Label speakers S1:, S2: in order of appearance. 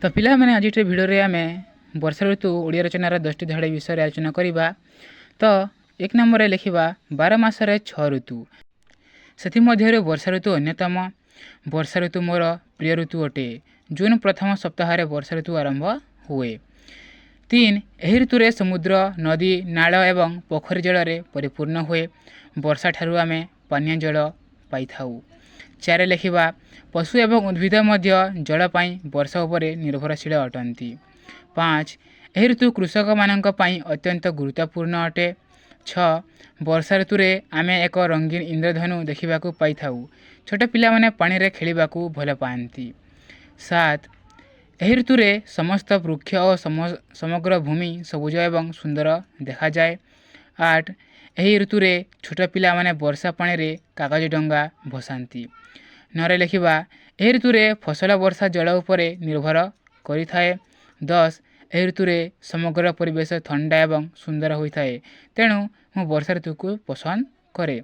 S1: तो पिला मैंने आज भिडियो रे आमे वर्षा ऋतु ओडिया रचनार 10टी धाड़ी विषय आलोचना करवा। तो एक नंबर लिखा 12 मासरे 6 ऋतु। से वर्षा ऋतु अन्यतम। वर्षा ऋतु मोर प्रिय ऋतु अटे। जून प्रथम सप्ताह वर्षा ऋतु आरंभ हुए। 3 एही ऋतुरे समुद्र नदी नाल एवं पोखरी जल परिपूर्ण हुए। वर्षा ठारू आमे पानीय जल पाई थाउ। 4 लिखा पशु एवं उद्भिद मध्य जल पाई वर्षा उपरे निर्भरशील अटंती। 5 एही ऋतु कृषक मानक पाई अत्यंत गुरुत्वपूर्ण अटे। 6 वर्षा ऋतुरे आमे एक रंगीन इंद्रधनु देखिबाकू पाई थाउ। छोट पिला माने पानी रे खेलिबाकू भल पाती। 7 एही ऋतुरे समस्त वृक्ष और समग्र भूमि सबुज एवं सुंदर देखा जाए। 8 एही ऋतुरे छोट पिला माने वर्षा पानी रे कागज डंगा भसांती। 9 लिखा एही ऋतुरे फसल वर्षा जल उपरे निर्भर करिथाए। 10 एही ऋतुरे समग्र परिवेश ठंडा एवं सुंदर होइथाए। तेणु मु वर्षा ऋतु को पसंद करे।